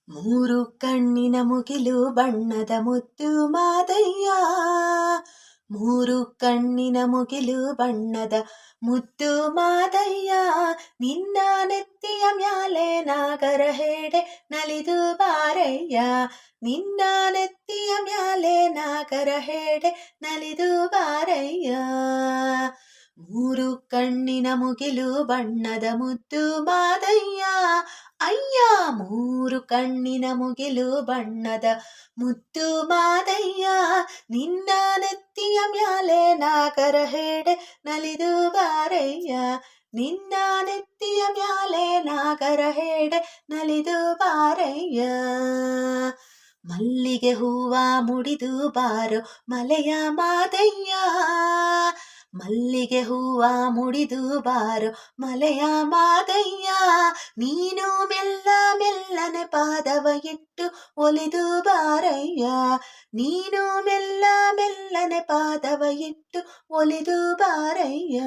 ಮೂರು ಕಣ್ಣಿನ ಮುಗಿಲು ಬಣ್ಣದ ಮುತ್ತು ಮಾದಯ್ಯ. ಮೂರು ಕಣ್ಣಿನ ಮುಗಿಲು ಬಣ್ಣದ ಮುತ್ತು ಮಾದಯ್ಯ. ನಿನ್ನ ನೆತ್ತಿಯ ಮ್ಯಾಲೆ ನಾಗರ ಹೆಡೆ ನಲಿದು ಬಾರಯ್ಯ. ನಿನ್ನ ನೆತ್ತಿಯ ಮ್ಯಾಲೆ ನಾಗರ ಹೆಡೆ ನಲಿದು ಬಾರಯ್ಯ. ಮೂರು ಕಣ್ಣಿನ ಮುಗಿಲು ಬಣ್ಣದ ಮುತ್ತು ಮಾದಯ್ಯ. ಅಯ್ಯ ಮೂರು ಕಣ್ಣಿನ ಮುಗಿಲು ಬಣ್ಣದ ಮುತ್ತು ಮಾದಯ್ಯ. ನಿನ್ನ ನೆತ್ತಿಯ ಮ್ಯಾಲೆ ನಾಗರ ಹೆಡೆ ನಲಿದು ಬಾರಯ್ಯ. ನಿನ್ನ ನೆತ್ತಿಯ ಮ್ಯಾಲೆ ನಾಗರ ಹೆಡೆ ನಲಿದು ಬಾರಯ್ಯ. ಮಲ್ಲಿಗೆ ಹೂವ ಮುಡಿದು ಬಾರೋ ಮಲೆಯ ಮಾದಯ್ಯ. ಮಲ್ಲಿಗೆ ಹೂವ ಮುಡಿದು ಬಾರೋ ಮಲೆಯ ಮಾದಯ್ಯ. ನೀನು ಮೆಲ್ಲ ಮೆಲ್ಲನೆ ಪಾದವ ಇಟ್ಟು ಒಲಿದು ಬಾರಯ್ಯ. ನೀನು ಮೆಲ್ಲ ಮೆಲ್ಲನೆ ಪಾದವ ಇಟ್ಟು ಒಲಿದು ಬಾರಯ್ಯ.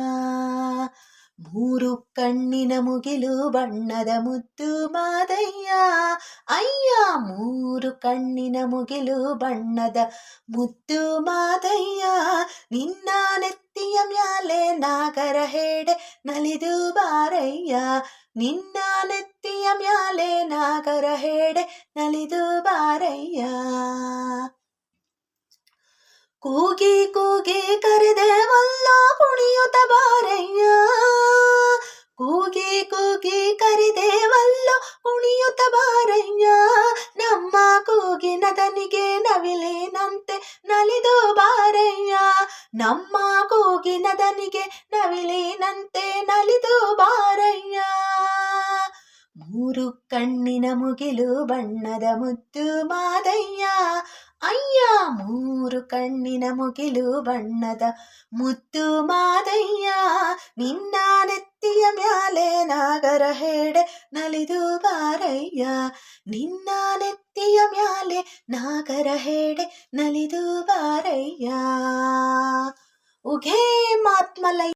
ಮೂರು ಕಣ್ಣಿನ ಮುಗಿಲು ಬಣ್ಣದ ಮುತ್ತು ಮಾದಯ್ಯ. ಅಯ್ಯ ಮೂರು ಕಣ್ಣಿನ ಮುಗಿಲು ಬಣ್ಣದ ಮುತ್ತು ಮಾದಯ್ಯ. ನಿನ್ನ ನೆತ್ತಿಯ ಮ್ಯಾಲೆ ನಾಗರ ಹೆಡೆ ನಲಿದು ಬಾರಯ್ಯ. ನಿನ್ನ ನೆತ್ತಿಯ ಮ್ಯಾಲೆ ನಾಗರ ಹೆಡೆ ನಲಿದು ಬಾರಯ್ಯ. ಕೂಗಿ ಕೂಗಿ ಕರೆದೇವಲ್ಲೋ ಕುಣಿಯುತ್ತ ಬಾರಯ್ಯ. ಕೂಗಿ ಕೂಗಿ ಕರೆದೇವಲ್ಲೋ ಕುಣಿಯುತ್ತ ಬಾರಯ್ಯ. ನಮ್ಮ ಕೂಗಿನ ದನಿಗೆ ನವಿಲಿನಂತೆ ನಲಿದು ಬಾರಯ್ಯ. ನಮ್ಮ ಕೂಗಿನ ದನಿಗೆ ನವಿಲಿನಂತೆ ನಲಿದು ಬಾರಯ್ಯ. ಮೂರು ಕಣ್ಣಿನ ಮುಗಿಲು ಬಣ್ಣದ ಮುತ್ತು ಮಾದಯ್ಯ. ಅಯ್ಯ ಮೂರು ಕಣ್ಣಿನ ಮುಗಿಲು ಬಣ್ಣದ ಮುತ್ತು ಮಾದಯ್ಯ. ನಿನ್ನ ನೆತ್ತಿಯ ಮ್ಯಾಲೆ ನಾಗರ ಹೆಡೆ ನಲಿದು ಬಾರಯ್ಯ. ನಿನ್ನ ನೆತ್ತಿಯ ಮ್ಯಾಲೆ ನಾಗರ ಹೆಡೆ ನಲಿದು ಬಾರಯ್ಯ. ಉಘೇ ಮಾತ್ಮಲೈ